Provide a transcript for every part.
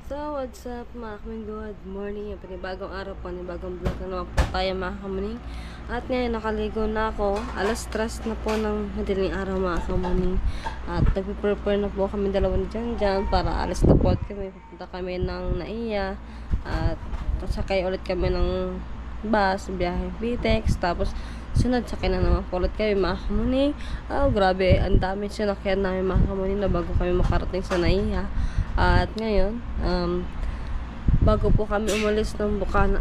So, what's up mga kaming? Good morning. Yung panibagong araw, panibagong vlog na naman po tayo mga kamaning. At ngayon, nakaligo na ako. Alas 3 na po ng madaling araw mga kamaning. At nagpiprepare na po kami dalawang dyan para alas na po kami. Pupunta kami ng Naiya. At sakay ulit kami ng bus, biyahe Vitex. Tapos, sunod sakay na naman po ulit kami mga kamaning. Oh, grabe. Ang dami sinakyan namin mga kamaning na bago kami makarating sa Naiya. At ngayon, bago po kami umalis ng Bukana,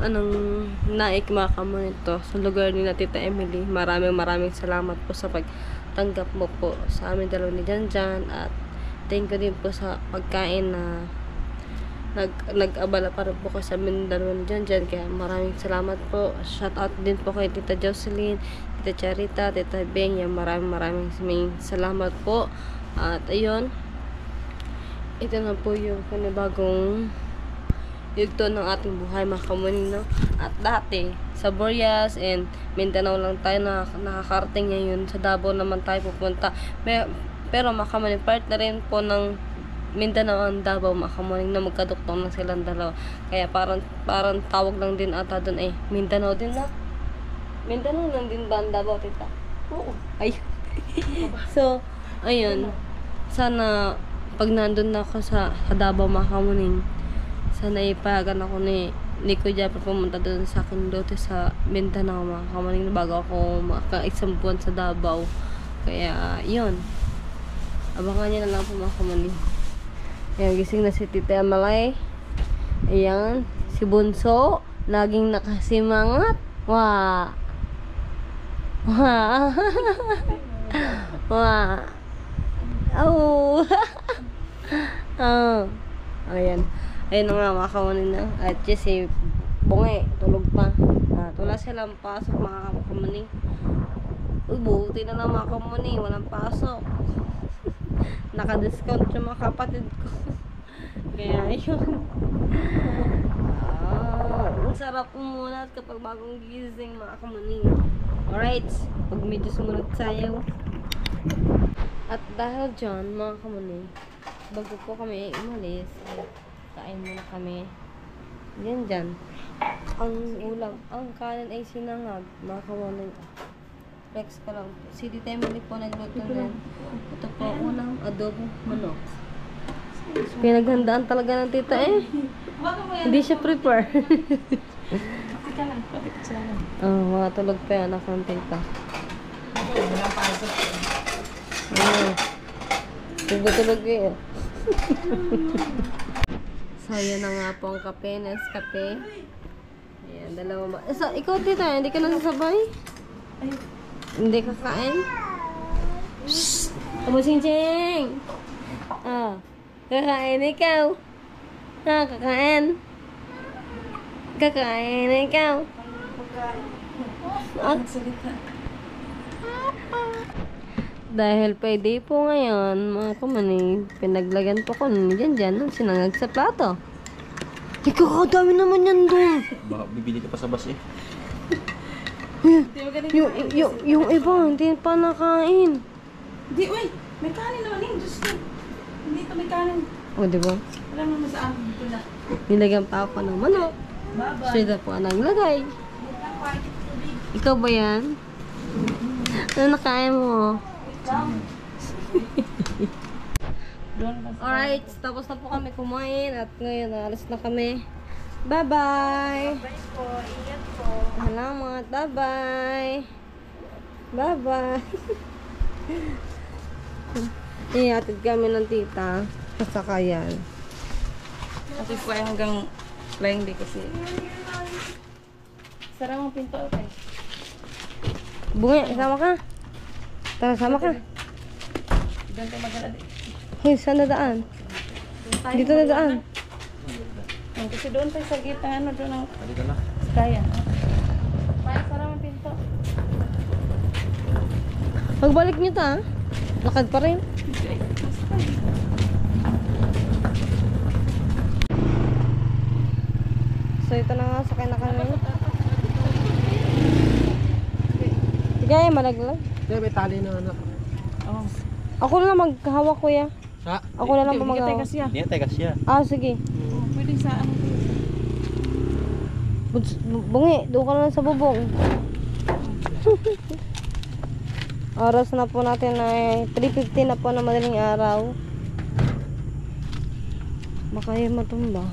Naik mga kamonito sa lugar ni na Tita Emily, maraming salamat po sa pagtanggap mo po sa amin dalawa ni Janjan. At thank you din po sa pagkain na nag-abala para po sa amin dalawa ni Janjan. Kaya maraming salamat po. Shout out din po kay Tita Jocelyn, Tita Charita, Tita Beng. Maraming salamat po. At ayun, ito na po yung panibagong yugto ng ating buhay mga kamonino. At dati sa Boreas and Mindanao lang tayo nakakarating, ngayon sa Davao naman tayo pupunta. Pero mga kamonino, part na rin po ng Mindanao ang Davao mga kamonino, na magkaduktong na silang dalawa. Kaya parang tawag lang din ata doon Mindanao din na. Mindanao lang din ba ang Davao, tita? Oo. Ay. So, ayun. Sana pag nandun na ako sa Davao mga kamuning, sana ipayagan ako ni Kuya para pumunta doon sa akin dote sa Mindanao mga kamuning, bago ako maka-isang buwan sa Davao. Kaya yun, abangan nyo na lang po mga kamuning. Ayan, gising na si Tita Amalay. Ayan, si Bunso laging nakasimangat. Wah, wah. Oh. Ayan. Ayun na nga mga kamunin na. At si Bunge, tulog pa. Wala silang pasok mga kamunin. Buti na lang mga kamunin, walang pasok. Naka-discount yung mga kapatid ko. Kaya yun. Ang sarap muna kapag bagong gising mga kamunin. Alright, pag medyo sumunod tayo. At dahil dyan, mga kamunin, bago po kami umalis, kain muna kami. Dyan. Ang ulam, ang kanan ay sinangag, mga kamunin. Flex ka lang. Si Tita Emily po nagluto na. Ito po ulam, adobo, manok. Pinaghandaan talaga ng tita Hindi siya prepare. Mga tulog pa yung anak ng tita. Tulog So, yan na nga po ang kape. Nescafe. Ayan, dalawa so, ikaw tita, hindi ka nasasabay? Hindi ka kain? Shhh! Abo Ching-Ching! Kakain ikaw. Kakain. Kakain ikaw. Dahil pwede po ngayon, mga kamaning, pinaglagan po ko dyan ng sinangag sa plato. Ikaw, dami naman yan doon. Baka bibili ka pa sa bus Yung iba, hindi pa nakain. Hindi, uy! May kanin naman yun. Diyos ko. Hindi ito may kanin. O, diba? Wala naman sa amin. Ito na. Nilagyan pa ako ng manok. Bye-bye. Sila po ang naglagay. Ikaw ba yan? Ano nakain mo? Alright, tapos na po kami kumain at ngayon alas na kami. Bye-bye! Bye po. Ingat po. Salamat. Bye-bye! Bye-bye! Ihatid kami ng tita sa sakayan. Kasi po ay hanggang flying day kasi. Sarang ang pinto. Okay. Bunga, sama ka? Tara, sama ka. Doon tayo magala. Hoy, saan na daan? Dito na daan. Kasi doon tayo sa gitna. Ano doon ang Halika na. kaya. Sarang ang pinto. Pagbalik nyo ta, lakad pa rin. So, ito na nga, sakay na kami. Sige, malaglag. Kaya may tali na anak. Oh. Ako na lang maghawak, kuya. Ha? Ako na lang po Hindi maghawak. kasi ah. Hindi, teka siya. Ah, sige. Pwede Pwede sa ano to. Bungi, doon ka na lang sa bubong. Oras na po natin ay 3:50 na po na madaling araw. Baka yung matumba.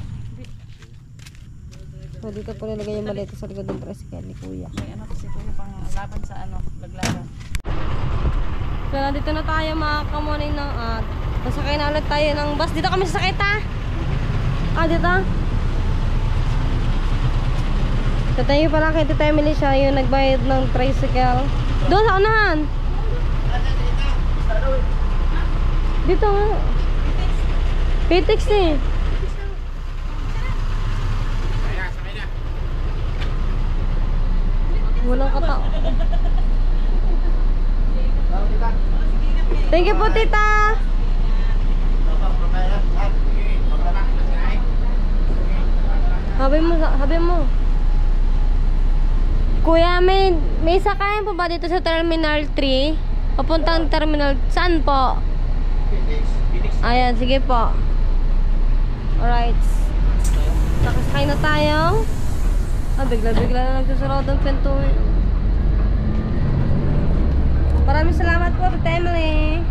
So dito po nilagay yung maleta sa likod ng tricycle ni Kuya. May ano kasi kuya pang laban sa ano, laglagan. So nandito na tayo mga kamuning ng nasakay na ulit tayo ng bus. Dito kami sasakay ta. Dito. So tayo pala kay Tita Emily siya yung nagbayad ng tricycle. Doon sa unahan. Dito nga. Pitex eh. Walang katao. Thank you po, Tita. Sabi mo. Kuya, may sakayan po ba dito sa Terminal 3? Papuntang Terminal, saan po? Ayan, sige po. Alright. Nakasakay na tayo. Bigla-bigla na nagsusarado ang pinto. Maraming salamat po, Tita Emily.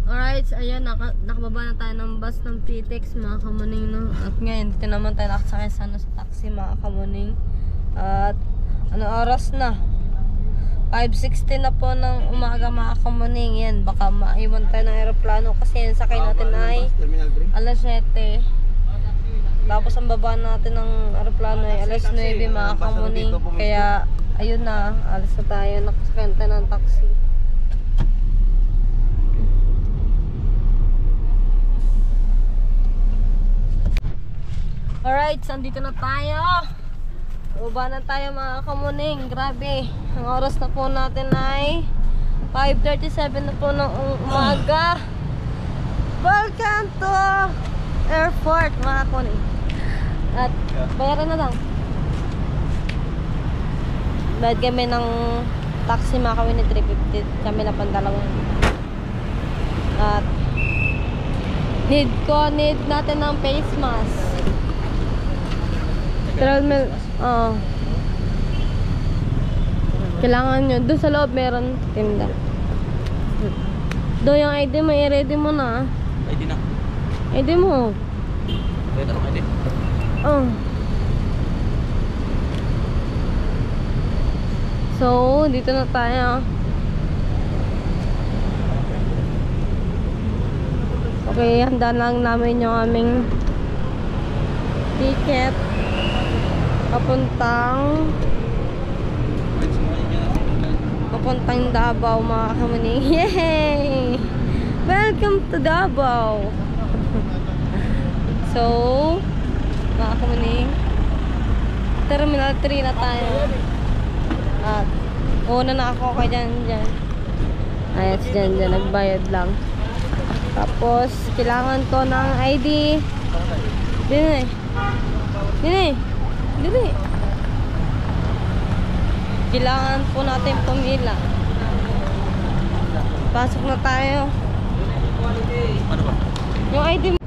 Alright, so ayan, nakababa na tayo ng bus ng PTEX mga kamuning, no? At ngayon, dito naman tayo nakasakay sana sa taxi mga kamuning. At ano oras na? 5:60 na po ng umaga mga kamuning. Yan, baka maiwan tayo ng aeroplano kasi yung sakay natin ay alas 7. Tapos ang baba natin ng aeroplano ay alas 9 mga kamuning. Kaya ayun na, alas na tayo, nakasakay na tayo ng taxi. Alright, so andito na tayo. Uba na tayo mga kamuning. Grabe, ang oras na po natin ay 5:37 na po ng umaga. Welcome to airport mga kamuning. At bayaran na lang. Bayad kami ng taxi mga kamuning, 350 kami na pandalawang. At need natin ng face mask. Kailangan nyo. Doon sa loob meron tinda. Doon yung ID mo, i-ready mo na. ID na. ID mo. Ready na ID. So, dito na tayo. Okay, handa lang namin yung aming ticket papuntang Davao mga kamuning. Yay! Welcome to Davao. So, mga kamuning, Terminal 3 na tayo. At una na ako kay dyan. Ayos dyan, nagbayad lang. Tapos, kailangan ko ng ID. Dini. Kailangan po natin pumila. Pasok na tayo. Ano ba? Yung ID mo.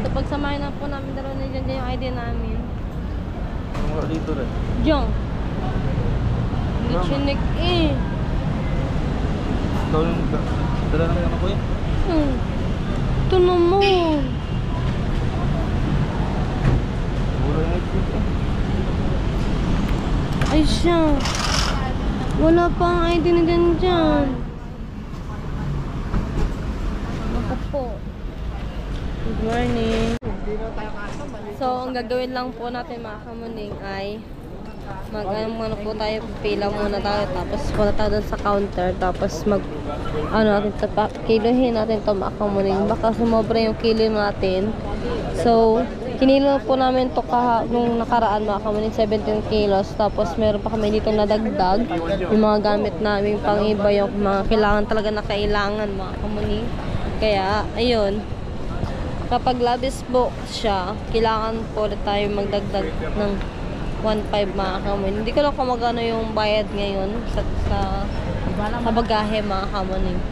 So, pagsamahin na po namin dalawa na dyan yung ID namin. Wala dito rin. Diyan. Hindi chinik eh. Ikaw yung dala ng ano ko yun? Ito naman. Siguro yung ID ko. Ay siya. Wala pang ID na dyan. Ako po. Good morning. So, ang gagawin lang po natin mga kamuning ay mag-ano po tayo, pila muna tayo, tapos punta tayo dun sa counter, tapos natin ito, kilohin natin ito mga kamuning, baka sumobra yung kilo natin. So, kinilo po namin ito nung nakaraan mga kamuning, 17 kilos, tapos meron pa kami dito nadagdag, yung mga gamit namin pang iba, yung mga kailangan talaga na kailangan mga kamuning. Kaya, ayun, kapag labis box siya, kailangan po ulit tayo magdagdag ng 1.5 mga kamuning. Hindi ko lang kung magano yung bayad ngayon sa bagahe mga kamuning.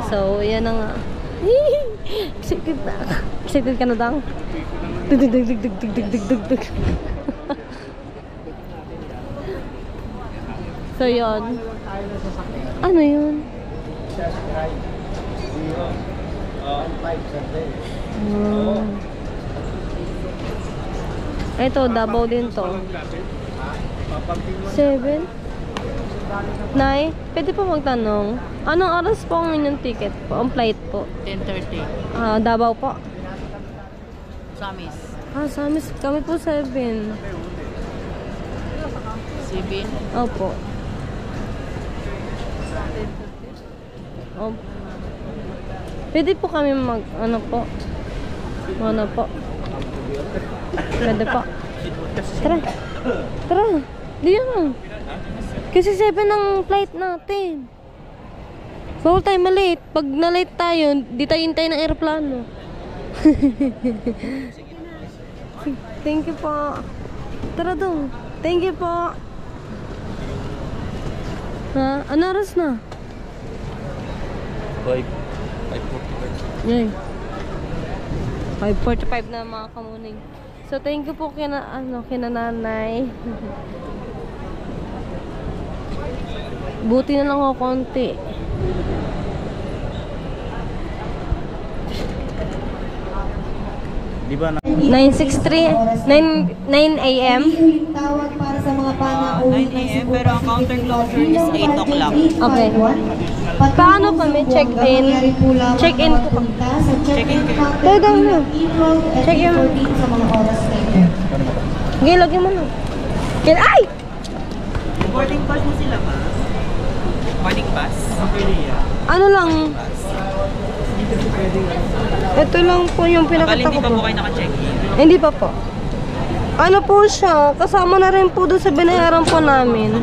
So, yan na nga. Excited na. Excited ka na daw? Dug dug dug dug dug dug dug dug dug. So yun. Ano yun? Ito, Davao din to. 7? Nay, pwede po magtanong. Anong oras po ang inyong ticket po? Ang flight po? 10:30. Davao po. Samis. Samis. Kami po 7. 7. Opo. Opo. Pwede po kami ano po? Pwede po. Tara. Tara. Di yan. Kasi 7 ang flight natin. Bawal tayo malate. Pag na-late tayo, di tayo hintay ng aeroplano. Thank you po. Tara dong. Thank you po. Ha? Ano oras na? 5:45. Yay. 5:45 na mga kamuning. So thank you po kina nanay. Buti na lang ako konti. Di ba na? 9:63 9 a.m. Tawag para sa mga panauwi 9 a.m. pero ang counter closure is 8 o'clock. Okay. Paano kami check-in? Check-in po. Check-in kayo. Tawag na. Check-in. Sa mga oras na ito. Okay, lagyan mo na. Ay! Boarding pass na sila ba? Boarding pass? Ano lang? Ito lang po yung Bali, pinakita hindi ko pa po. po kayo naka-check-in. Hindi pa po. Ano po siya? Kasama na rin po doon sa binayaran po namin.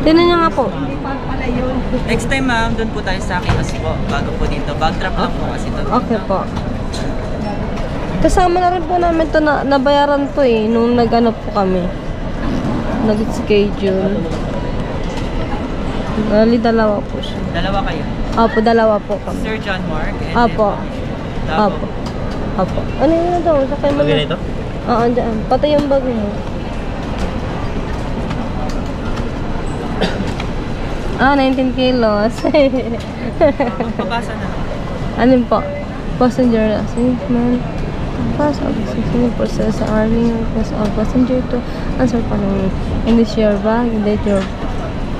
Tinan niya nga po. Next time ma'am, doon po tayo sa akin kasi po, bago po dito. Backdrop lang po kasi to. Okay po. Kasama na rin po namin to na nabayaran to eh. Nung nag-ano po kami. Nag-schedule. Bali, dalawa po siya. Dalawa kayo. Opo, dalawa po kami. Sir John Mark and Apo. then Opo. Opo. Ano yun na daw? Sakay mo na. Ganito? Oo, dyan. Pati yung bag mo. 19 kilos. Pabasa na. Alin po? Passenger assessment. Pass of the process arming request of passenger to answer following. In this your bag, that your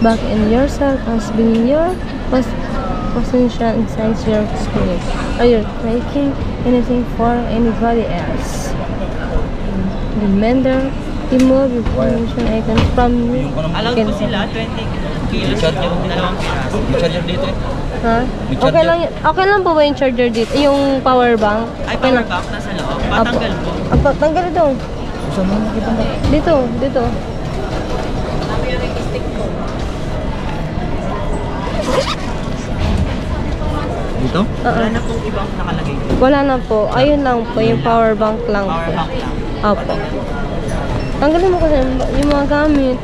bag and yourself has been your passenger inside your screen. Are you taking anything for anybody else? Remember, remove your information items from you. Allowed po sila 20 kilos yung dalawang piraso. May charger dito eh. Ha? Okay lang, okay lang po ba yung charger dito? Yung power bank? Ay, Okay power lang. bank nasa loob. Patanggal po. Apa, tanggal ito. Saan mo nakita mo? Dito, dito. Dito? Wala na pong ibang nakalagay dito. Wala na po. Ayun lang po, yung power bank lang Power po. bank lang. Opo. Tanggalin mo kasi yung mga gamit.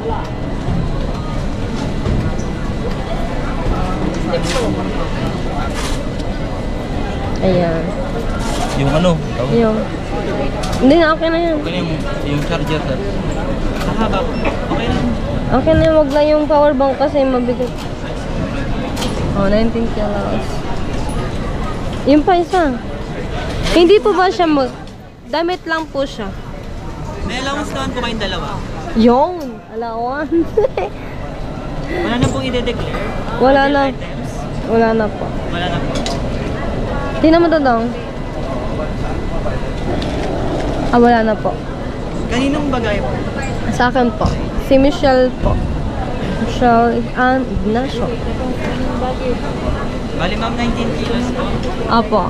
Ayan. Yung ano? Tawag? Yung. Hindi na, okay na yan. Okay na yung charger sir. Mahaba po. Okay lang. Okay na, wag lang yung power bank kasi mabigat. Oh, 19 kilos. Yung pa isa. Hindi po ba siya damit lang po siya. May allowance naman po kayong dalawa. Yung allowance. Wala na pong i-declare. Wala na. Items. Wala na po. Wala na po. Tingnan mo to daw. Wala na po. Kaninong bagay po? Sa akin po. Si Michelle po. Michelle and Ignacio. Bali ma'am, 19 kilos po. Apo.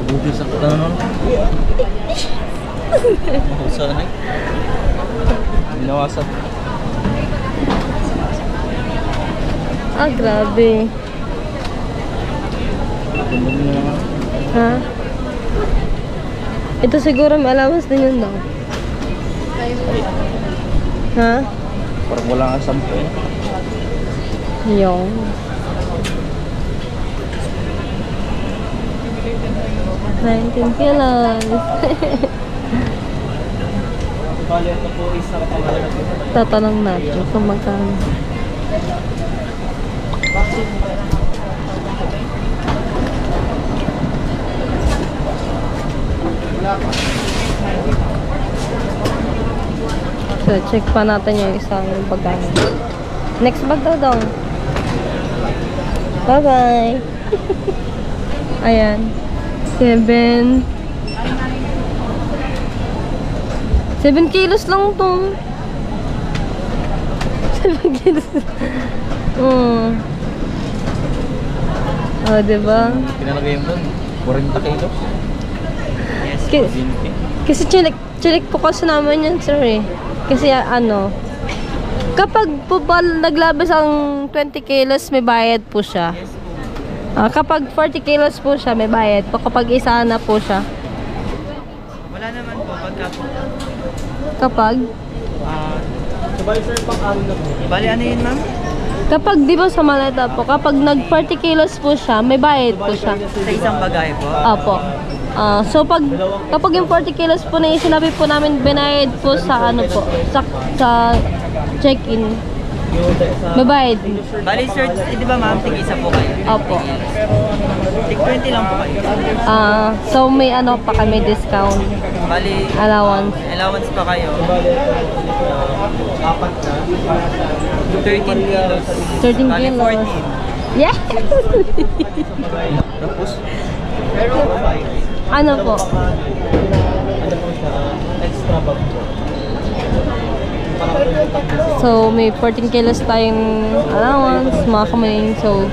Buti sa katanong. Mahusay. Binawasan. Grabe. Ha? Ito siguro may allowance din yun daw. Ha? Parang wala nga sampo eh. Yung. 19 kilos. Bali, ito po isang pangalan. Tatanong natin kung magkano. So, check pa natin yung isang pagkain. Next bag daw dong. Bye-bye. Ayan. 7 kilos lang to. 7 kilos. Oh, diba? Pinalagay mo doon, 40 kilos. Yes. Ki- 20. Kasi chinik po kasi naman yan, sir eh. Kasi ano, kapag po ba naglabas ang 20 kilos, may bayad po siya. Kapag 40 kilos po siya, may bayad po. Kapag isa na po siya. Wala naman po pagka po. Kapag? Bali, ano yun, ma'am? Kapag, di ba sa maleta po, kapag nag 40 kilos po siya, may bayad po siya. Sa isang bagahe po. Apo. So kapag yung 40 kilos po na yung sinabi po namin, binayad po sa ano po, sa check-in. May bayad. Bali, sir, di ba ma'am, tig-isa po kayo? Opo. Tig 20 lang po kayo. So may ano pa kami discount. Bali, Allowance pa kayo. 13 kilos. 13 Bali, kilos. 14. Yeah! Tapos, Ano po? ano po siya, extra bag po. So may 14 kilos tayong allowance, mga kamaling. So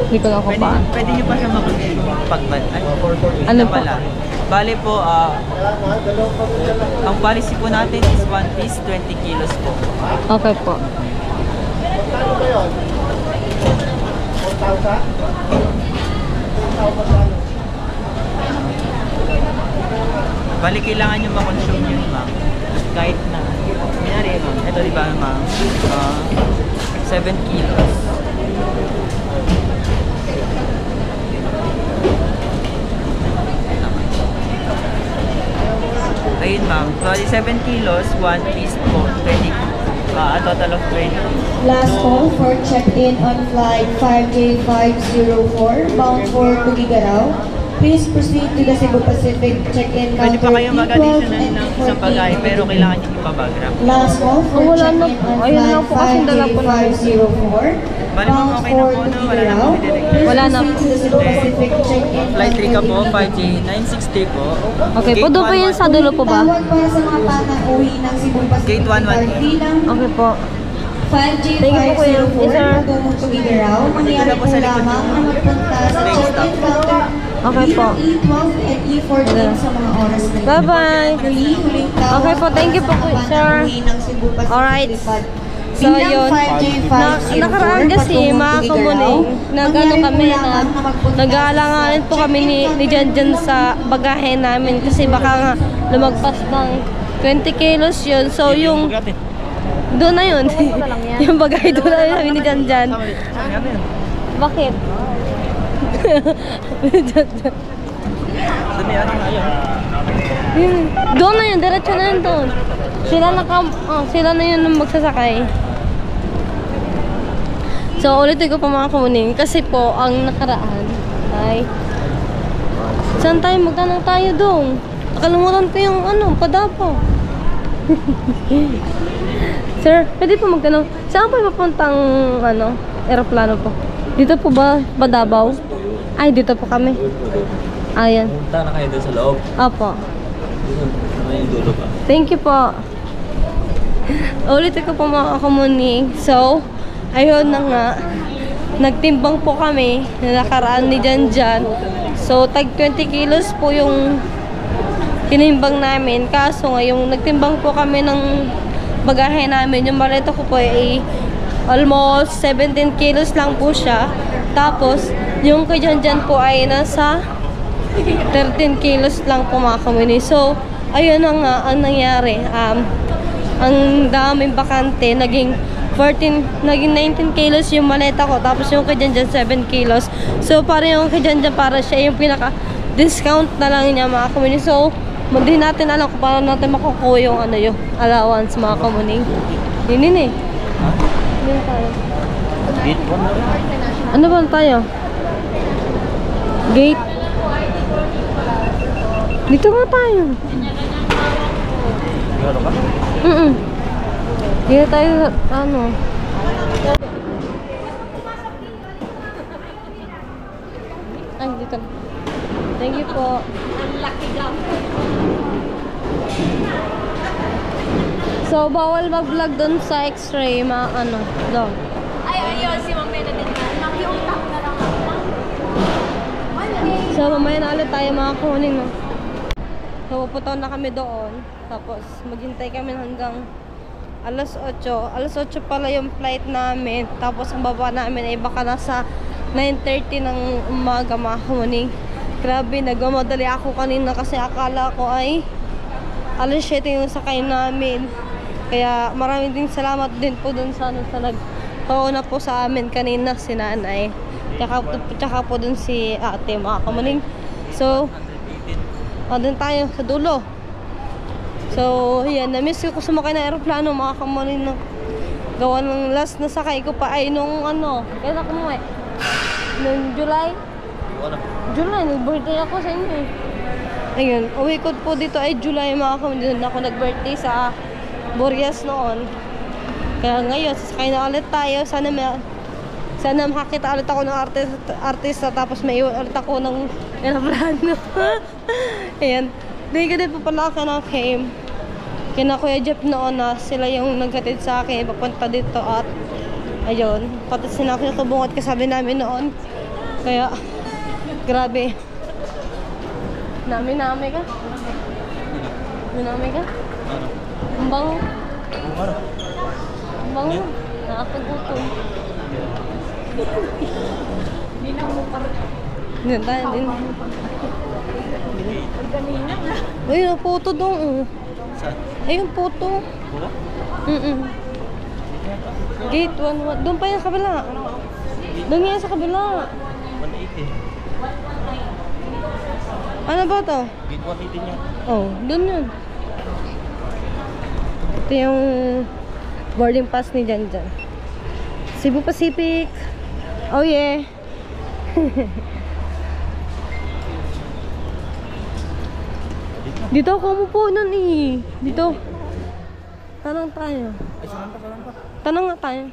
hindi ko na ako pa. Pwede nyo pa siya mapagbal. Ano po? Bali po, ang policy po natin is 1 piece, 20 kilos po. Okay po. Bali, kailangan nyo makonsume yun, ma'am. Kahit na, minari, ma'am. Ito, di ba, ma'am? 7 kilos. Ayun, ma'am. Bali, 7 kilos, 1 piece po, 20. A total of 20. Last call for check-in on flight 5J504 bound for Tugigaraw. Please proceed to the Cebu Pacific check-in Pwede counter pa kayo mag-additional D12 and ng isang bagahe, D14. pero kailangan nyo ipabagram. Last call for Wala na check-in po. on Ayun lang flight po kasi dala po na. 5J504 Bali, ma'am, bound okay na for po, no? Wala na Tugigaraw. po ididikit. Please Wala na proceed to the Cebu Pacific check-in Flight 3 ka po, counter 5J960 po. Okay po, doon po yun sa dulo po ba? Tawag para sa mga panauwi ng Cebu Pacific Gate 118. bilang Okay po. 5J504 Thank you po, Kuya. Yes, sir. patungong Tugigaraw. Mangyari po lamang na magpunta sa check-in counter Okay po. E12 and E14 sa mga oras na yun. Bye-bye. Huling tawag Okay po, thank you po, para sa sir. panauwi ng Cebu Pacific Alright. Lipad. So, Bilang yun. 5J504 Nakaraan kasi, patungong mga Tugigaraw, kamuning, nag-ano mangyari po kami na, lamang magpunta nag-aalanganin po sa kami ni check-in Janjan sa bagahe namin kasi baka nga lumagpas ng 20 kilos yun. So, yung doon na yun. Yung bagahe doon na yun namin ni Janjan. Bakit? Dami, ano nga yun? Doon na yun, diretso na yun doon. Sila na yun ang magsasakay. So, ulitin ko pa mga kamuning. Kasi po, ang nakaraan ay... Saan tayo? Magtanong tayo doon. Nakalimutan ko yung Padapo. Sir, pwede po magtanong. Saan po papuntang aeroplano po? Dito po ba? Davao? Ay, dito po kami. Ayan. punta na kayo doon sa loob. Opo. Ano yung dulo ba? Thank you po. Ulitin ko po mga kamuning. So, ayun na nga. Nagtimbang po kami na nakaraan ni Janjan. So, tag 20 kilos po yung tinimbang namin. Kaso nga, yung nagtimbang po kami ng bagahe namin. Yung maleta ko po ay almost 17 kilos lang po siya. Tapos, yung kay Janjan po ay nasa 13 kilos lang po mga kamuning. So, ayun na nga ang nangyari. Ang daming bakante, naging naging 19 kilos yung maleta ko. Tapos yung kay Janjan 7 kilos. So, para yung kay Janjan, para siya yung pinaka-discount na lang niya mga kamuning. So, hindi natin alam kung paano natin makukuha yung yung allowance mga kamuning. Yun eh. Yun tayo. Gate 1 na rin. Ano ba tayo? Gate. Dito nga tayo. Siguro ka? Dito tayo, ano. Ay, dito. Thank you po. So, bawal mag-vlog dun sa x-ray, doon. Ayun, si Ma'am Mena din na. Nakiutang na lang ako. So, mamaya na ulit tayo mga kuning, no? So, pupunta na kami doon. Tapos, maghintay kami hanggang alas 8. Alas 8 pala yung flight namin. Tapos, ang baba namin ay baka nasa 9:30 ng umaga mga kuning. Grabe, nagmamadali ako kanina kasi akala ko ay alas 7 yung sakay namin. Kaya maraming ding salamat din po dun sa nagpauna po sa amin kanina, si nanay. Tsaka po dun si ate mga kamuning. So, dun tayo sa dulo. So, yan. Na-miss ko sumakay ng aeroplano mga kamuning. Gawa ng last na sakay ko pa ay nung kailan ako mo nung July. July, nag-birthday ako sa inyo eh. Ayun, uwi ko po dito ay July mga kamuning. Doon ako nag-birthday sa Borges noon. Kaya ngayon, sasakay na ulit tayo. Sana makakita ulit ako ng artista tapos may iwan ulit ako ng aeroplano. Ayan. Dahil ka din po pala ako ng came. Kina Kuya Jeff noon na sila yung naghatid sa akin papunta dito at ayun. Pati sinakit ko bungot kasabi namin noon. Kaya, grabe. Nami ka? Nami ka? Ang bango. Ang bango. Nakakagutom. Yan tayo din. Uy, yung photo doon. Ayun, photo. Gate 1. Doon pa yung kabila. Doon yan sa kabila. 180. Ano ba to? Gate 180 niya. Oh, doon yun. Ito yung boarding pass ni Janjan. Cebu Pacific. Oh yeah. Dito ako umupo nun eh. Dito. Tanong tayo. Tanong nga tayo.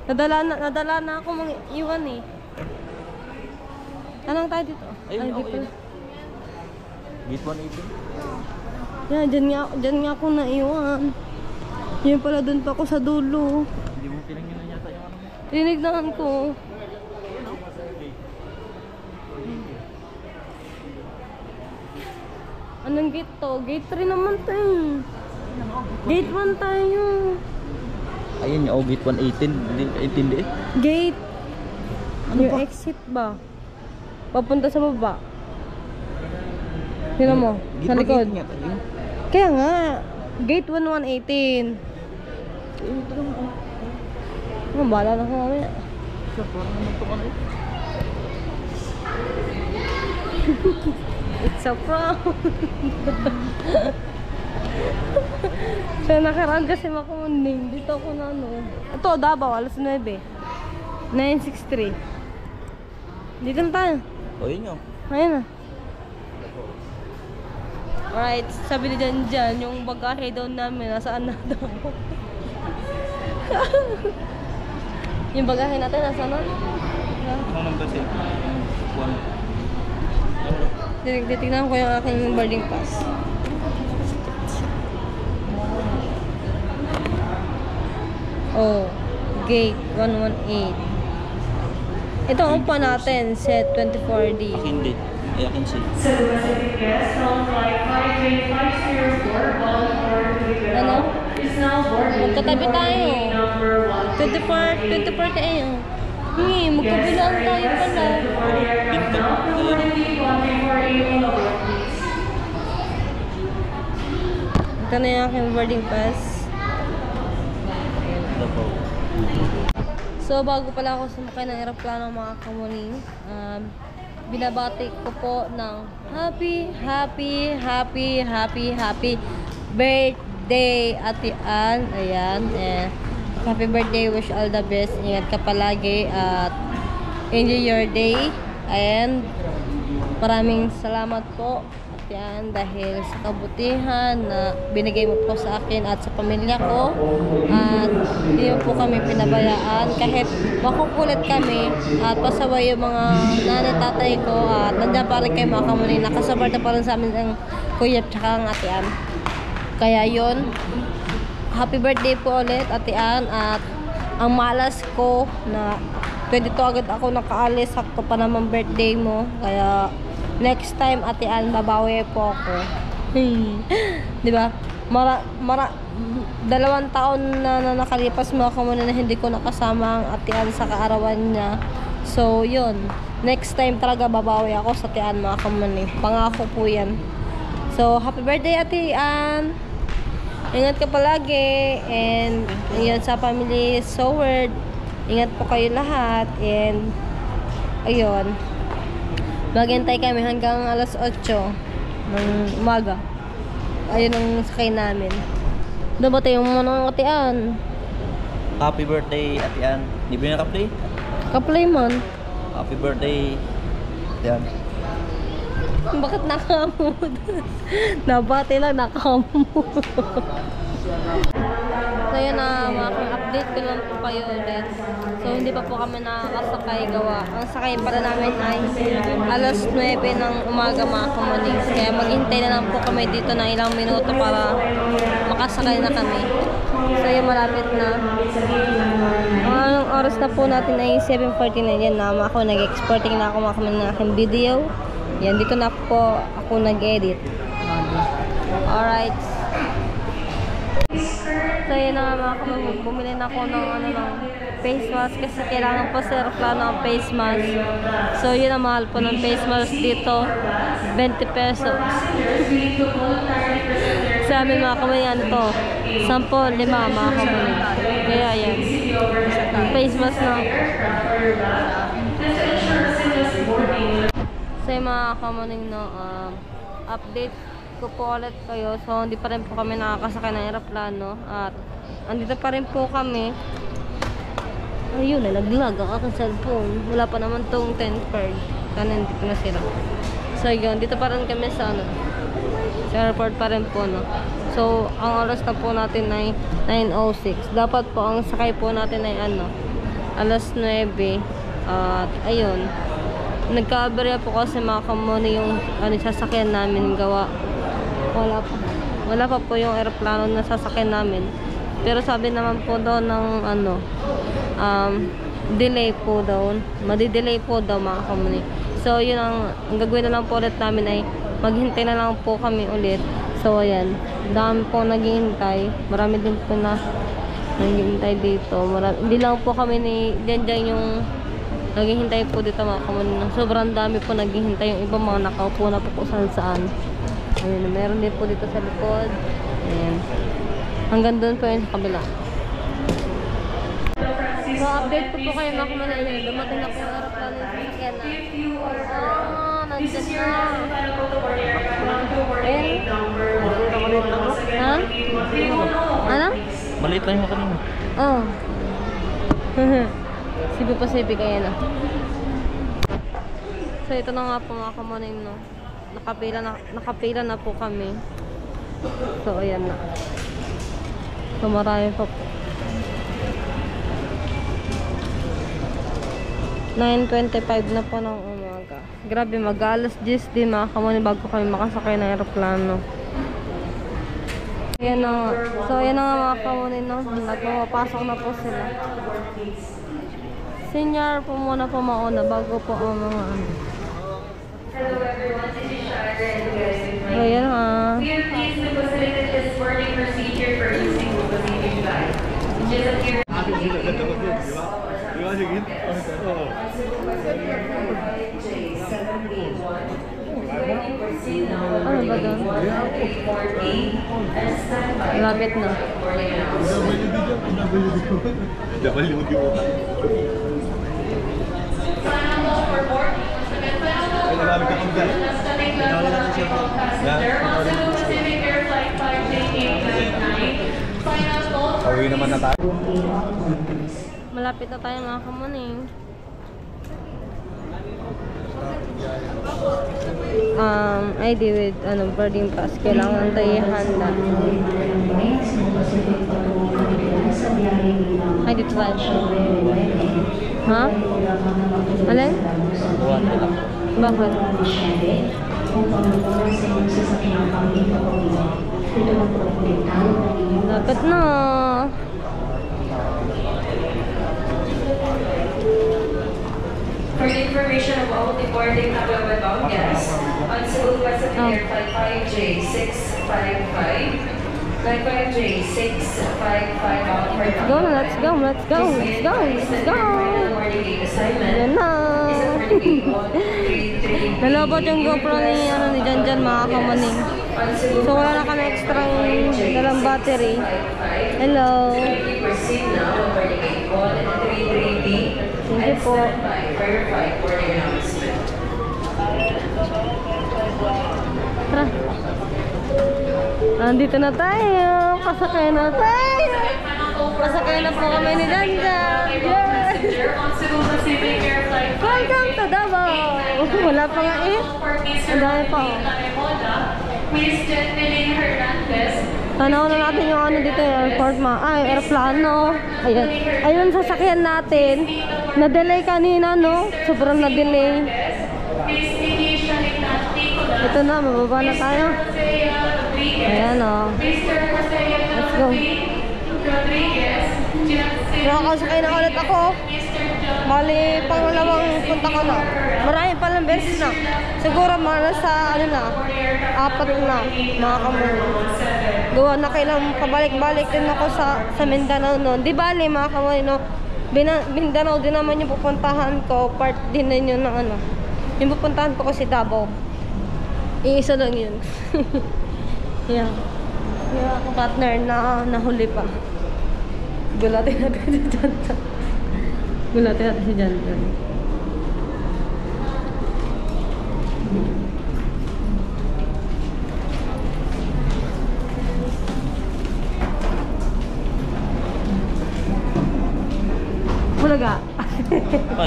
Nadala na ako mga iwan eh. Tanong tayo dito. Ayun, Ay, okay. di pala. Gate 180. Yan, dyan nga ako naiwan. Yan pala, dun pa ako sa dulo. Hindi mo pinangyanan yata yung ano mo. Tinignan ko. Anong gate to? Gate 3 naman tayo. Gate 1 tayo. Ayun yung gate 118. Hindi intindi eh. Gate. Ano Yung ba? exit ba? Papunta sa baba. Tignan mo, Gate sa likod. 118 yata yun. Kaya nga, gate 1118. Ayun, ito naman. Bala na ko mamaya. Siya, parang naman ito ano eh. It's a prank. So, nakaraan kasi makumunding. Dito ako na Ito, Davao, alas 9. 9:63. Dito na tayo. O yun yun. Ayun na. Alright, sabi ni Janjan, yung bagahe daw namin, nasaan na daw? Yung bagahe natin, nasaan na? Ano naman kasi? 1. Titignan ko yung aking boarding pass. Oh, gate 118. Ito ang upo natin, set 24D. Akin din. Ay, akin siya. Ano? Magkatabi tayo. 24 kayo. Magkabilaan tayo pala. Pinto. Ito na yung aking boarding pass. Ito po. So, bago pala ako sumakay ng aeroplano mga kamuning, binabati ko po ng happy birthday, Ate Ann. Ayan, happy birthday, wish all the best. Ingat ka palagi at enjoy your day. And maraming salamat po, Ate Ann, dahil sa kabutihan na binigay mo po sa akin at sa pamilya ko. At hindi mo po kami pinabayaan kahit makukulit kami at pasaway yung mga nanay, tatay ko. At nandiyan pa rin kayo mga kamuning. Nakasabay na pa rin sa amin ang kuya at saka ang Ate Ann. Kaya yun, happy birthday po ulit, Ate Ann. At ang malas ko na 22 agad ako nakaalis, sakto pa naman birthday mo. Kaya next time, Ate Ann, babawi po ako. Di ba? 2 taon na nakalipas mga kamuning na hindi ko nakasama ang Ate Ann sa kaarawan niya. So, yun. Next time talaga babawi ako sa Ate Ann mga kamuning. Pangako po yan. So, happy birthday, Ate Ann. Ingat ka palagi. And, yun sa family Soward. Ingat po kayo lahat. And, ayun. Maghintay kami hanggang alas 8 ng umaga. Ayun ang sakay namin. Dumating yung mga Ate Ann. Happy birthday, Ate Ann. Di ba yung naka-play? Kaplay man. Happy birthday, Ate Ann. Bakit nakamod? Nabati lang, nakamod. So yun na, update ko lang po kayo ulit. So hindi pa po kami nakakasakay gawa. Ang sakay para namin ay alas 9 ng umaga mga kamuning. Kaya maghintay na lang po kami dito ng ilang minuto para makasakay na kami. So yun, malapit na. Ang oras na po natin ay 7:49. Yan na, ako nag-exporting na ako mga kamuning ng aking video. Yan, dito na po ako nag-edit. Alright. So yun na nga mga kamuning, bumili na ako ng face mask kasi kailangan po sa aeroplano ang face mask. So yun ang mahal po ng face mask dito, 20 pesos. Sa amin mga kamuning, ano to, 10, 5 mga kamuning. Kaya yan, face mask na. So yung mga kamuning, no, update ko po ulit kayo. So hindi pa rin po kami nakakasakay ng aeroplano at andito pa rin po kami. Ayun, nalaglag ang aking cellphone. Wala pa naman tong 10 card. Sana hindi pa na sila. So yun, dito pa rin kami sa sa airport pa rin po, no. So ang oras na po natin ay 9:06. Dapat po ang sakay po natin ay alas 9. At ayun, nagka-aberya po kasi mga kamuning yung sasakyan namin gawa. Wala pa po yung aeroplano na sasakyan namin. Pero sabi naman po daw ng delay po daw. Madi-delay po daw mga kamuning. So yun, ang gagawin na lang po ulit namin ay maghintay na lang po kami ulit. So ayan, dami po naghihintay. Marami din po na naghihintay dito. Hindi lang po kami ni Diyan yung naghihintay po dito mga kamuning. Sobrang dami po naghihintay. Yung iba mga nakaupo na po kung saan. Ayun, meron din po dito sa likod. Ayan. Hanggang doon po yun sa kabila. So, update ko po kayo mga kamuning. Dumating na po yung aeroplano yung sasakyan na. Nandiyan na. Ha? Ano? Maliit lang yung kanina. Oh. Cebu Pacific, ayan na. So, ito na nga po mga kamuning, no. Nakapila na po kami. So, ayan na. So, marami pa po. 9:25 na po ng umaga. Grabe, mag-alas 10 din mga kamuning bago kami makasakay ng aeroplano. Ayan na. So, ayan na nga mga kamuning, no. Nagpapasok na po sila. Senior po muna po mauna bago po ang mga ayan ha. We are pleased to facilitate this boarding procedure for using the Pacific Flight. Just appear. Ano ba doon? Malapit na. Pauwi naman na tayo. Malapit na tayo mga kamuning. ID with boarding pass. Kailangan tayo handa. Ay, dito tayo. Ha? Alin? Bakit? Lapit na. For the information of all departing Taguabatong guests, on Cebu Passenger Flight 5J655, Flight 5J655 out for Let's go, let's go, let's go, let's go, let's go. Yan na. Nalabot yung GoPro ni Janjan mga kamaning. So wala na kami extra dalang battery. Hello. Thank you po. Tara. Nandito na tayo. Pasakay na tayo. Pasakay na po kami ni Janjan. Yes! Welcome to Davao. Wala pa nga eh. Ang dami pa. Tanaw na natin yung ano dito, airport aeroplano. Ayan. Ayun, sasakyan natin. Na-delay kanina, no? Sobrang na-delay. Ito na, mababa na tayo. Ayan, oh. Let's go. Nakakasakay na ulit ako. Bali, pangalawang punta ko na. Marami palang beses na. Siguro mga sa, 4 na, mga kamulo. Gawa na kailang pabalik-balik din ako sa Mindanao noon. Di bali, mga kamulo, no? Mindanao din naman yung pupuntahan ko. Part din na yun ng yung pupuntahan ko kasi Davao. Iisa lang yun. Yeah. Yung akong partner na nahuli pa. Gulatin natin si Janjan. Gulatin natin si Janjan. Bulaga.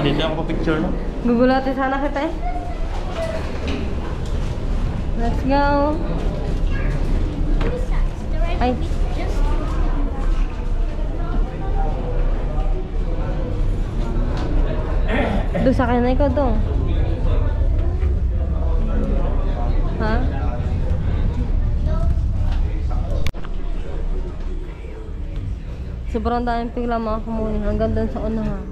Dito ako pa-picture, no? Gugulatin sana kita eh. Let's go. Ay. Doon sa akin na ikaw doon. Ha? Sobrang daming pila mga kamuning. Hanggang doon sa unahan.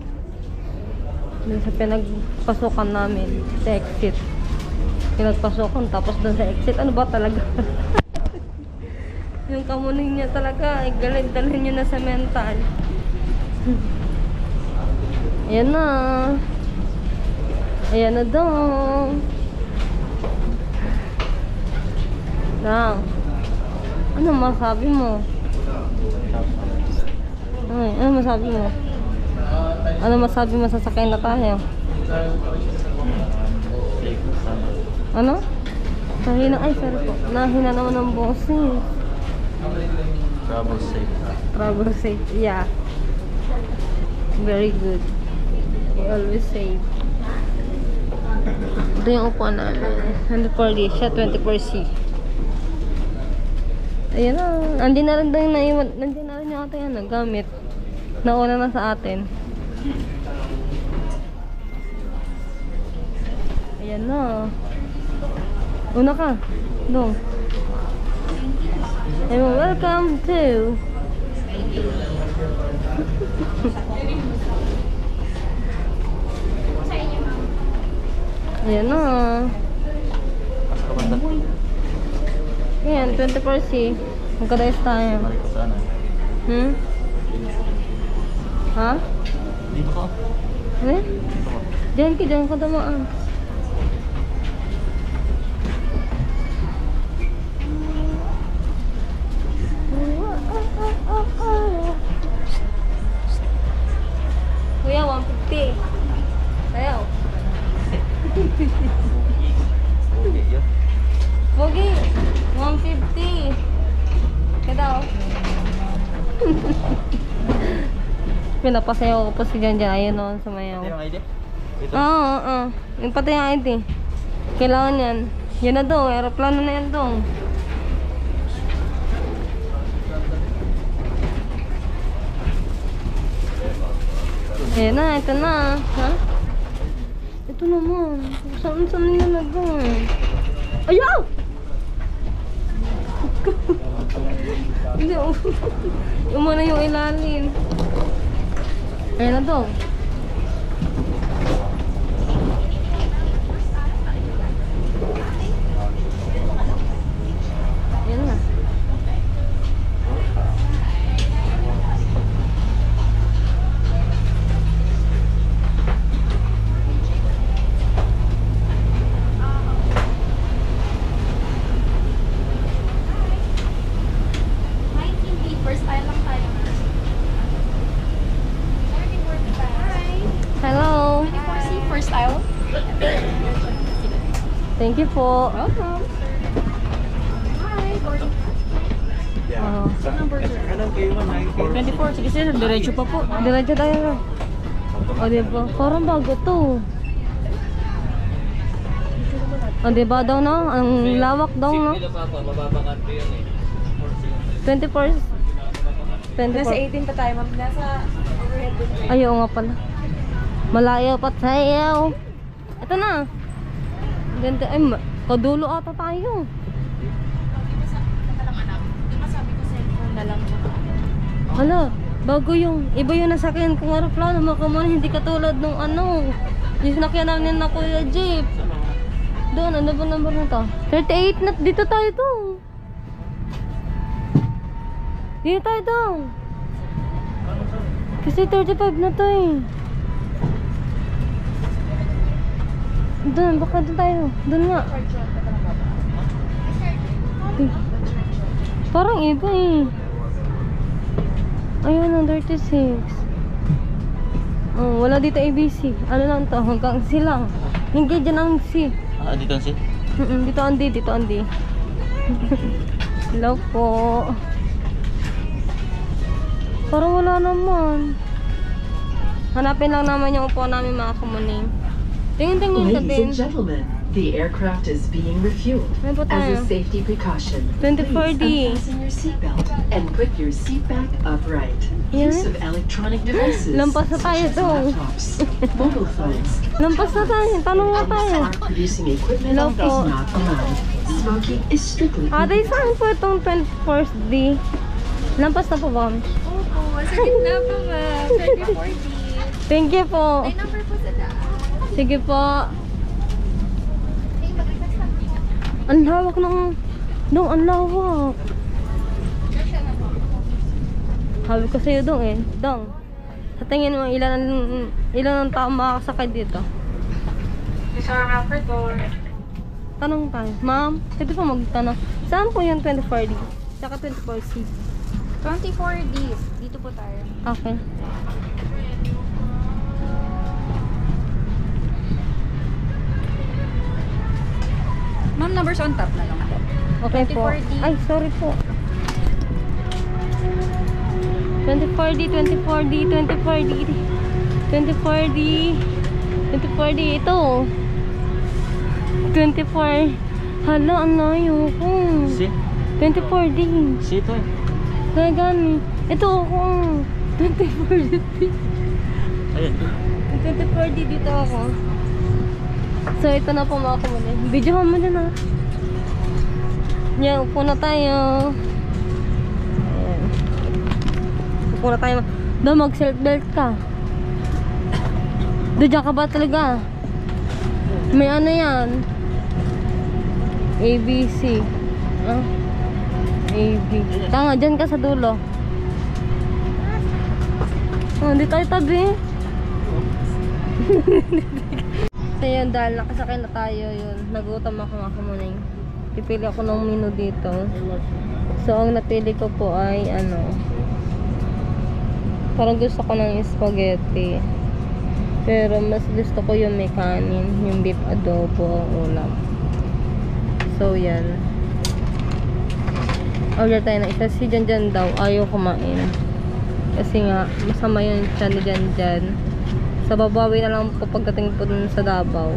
Doon sa pinagpasukan namin. Sa exit. Pinagpasukan tapos doon sa exit. Ano ba talaga? Yung kamuning niya talaga. Ay galing dalhin niyo na sa mental. Ayan na. Ayan na daw. Now, ano masabi mo? Ay, ano masabi mo? Ano masabi mo, sasakay na tayo? Ano? Nahina, ay sorry po. Nahina naman ng boses. Travel safe. Travel safe, yeah. Very good. We always save. Ito yung upuan namin. 140, siya 24C. Ayan na. Andi na rin daw yung naiwan. Nandi na rin yung ata yan nagamit. Nauna na sa atin. Ayan na. Una ka. Dong. Welcome to ayan na. Ayan, 24C. Magkadayos tayo. Balik ko sana. Ha? Dito ko. Eh? Diyan ka damaan. pinapasayaw ko po si Janjan. Ayun o, sumayaw. Ito yung ID? Ito? Oo. Yung pati yung ID. Kailangan yan. Yan na daw, aeroplano na yan daw. Ayan na, ito na. Ha? Ito naman. Saan nilalagay? Ayaw! Hindi, yung muna yung ilalim. Ayan na daw. Ayan na. First time lang tayo. Hi! Hello. 24C, first aisle. Thank you po. Welcome. Hi! Oh. 24, sige sir, diretso pa po. Diretso tayo. O, diba? Parang bago to. O, diba daw, no? Ang lawak daw, no? 24. Nasa 18 pa tayo, ma'am. Nasa overhead din. Ayaw nga pala. Malayo pa tayo. Ito na. Ganda. Ay, kadulo ata tayo. Na lang. Hala, bago yung, iba yung nasakyan kong aeroplano. Makamuna, hindi katulad nung ano. Yung sinakyan namin na Kuya Jeep. Doon, ano ba number na to? 38 na, dito tayo to. Dito tayo to. Kasi 35 na to eh. Doon, baka doon tayo. Doon nga. Parang iba eh. Ayun ang 36. Oh, wala dito ABC. Ano lang to? Hanggang C lang. Hindi dyan ang C. Ah, dito ang seat? Dito ang D. Dito ang D. Hello po. Parang wala naman. Hanapin lang naman yung upo namin mga kumuning. Tingin-tingin ka Ladies din. and gentlemen, the aircraft is being refueled. Ano po As tayo? a safety precaution, 24D. please unfasten your seatbelt and put your seat back upright. Yes. Use of electronic devices Lampas na tayo such as doon. laptops, mobile phones, Lampas na tayo. Tanong na tayo. producing equipment Hello is po. not allowed. Smoking is strictly Aday, saan po itong 24th D? Lampas na po ba kami? Opo, sa gitna po, ma'am. 24D. Thank you po. May number po sa daan. Sige po. Ang lawak ng... No, ang lawak. Sabi ko sa'yo dong eh. Dong. Sa tingin mo, ilan ang tao makakasakay dito? Tanong tayo. Ma'am, pwede pa magtanong. Saan po yung 24D? Saka 24C? 24D. Dito po tayo. Okay. Ma'am, numbers on top na lang po. Okay po. 24D. Ay, sorry po. 24D, 24D, 24D, 24D, 24D, ito. 24. Hala, ang layo ko. Si? 24D. Si ito eh. Kaya gani. Ito ako. 24D. Ayun. 24D dito ako. So, ito na po mga kumuli. Videohan mo din ha. Yan, upo na tayo. Ayan. Upo na tayo. Doon, mag-seatbelt ka. Doon, dyan ka ba talaga? May ano yan? ABC. Ah? AB. Tanga, dyan ka sa dulo. Oh, hindi tayo tabi. So yun, dahil nakasakay na tayo, yun. Nagutom ako mga kamuning. Pipili ako ng menu dito. So, ang napili ko po ay, ano, parang gusto ko ng spaghetti. Pero mas gusto ko yung may kanin, yung beef adobo, ang ulam. So, yan. Order tayo na isa. Si Janjan daw, ayaw kumain. Kasi nga, masama yung tiyan ni Janjan. Sa babawi na lang po pagdating po dun sa Davao.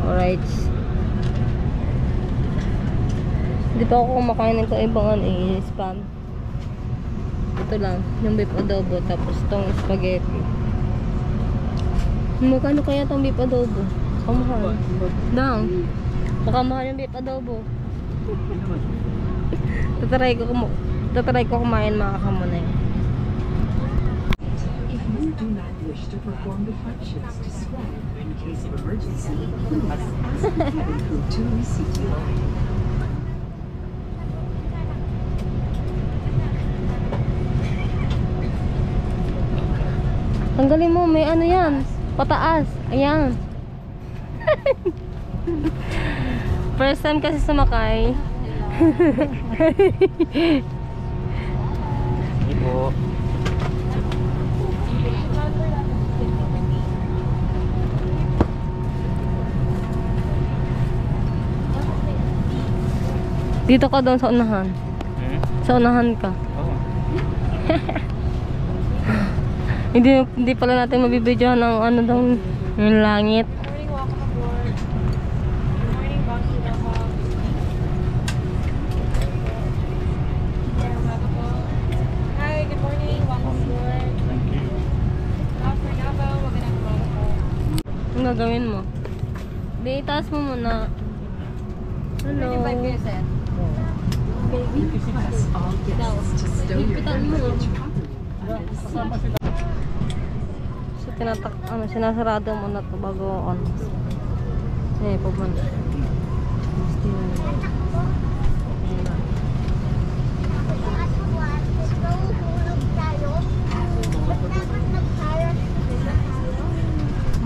Alright. Hindi pa ako kumakain ng ibang spam. Ito lang, yung beef adobo, tapos tong spaghetti. Magkano kaya tong beef adobo? Kamahal. Dang. Makamahal yung beef adobo. Tatry ko kumain mga kamunay. If you do not wish to perform the functions described in case of emergency, please ask the cabin crew to reseat you. Tanggalin mo, may ano yan. Pataas. Ayan. First time kasi sumakay. Sige po. Dito ka doon sa unahan. Sa unahan ka. Oo. Hindi pala natin mabibidyohan ng ano daw yung langit. Morning, welcome aboard. Good morning, boss. Hi, good morning, welcome aboard. Boss for Davao, magandang umaga po. Ang gagawin mo? Di, itaas mo muna. Hello. sir? Press all guests to stow your luggage properly. So, sinasarado mo na ito bago on. Eh, pupunta.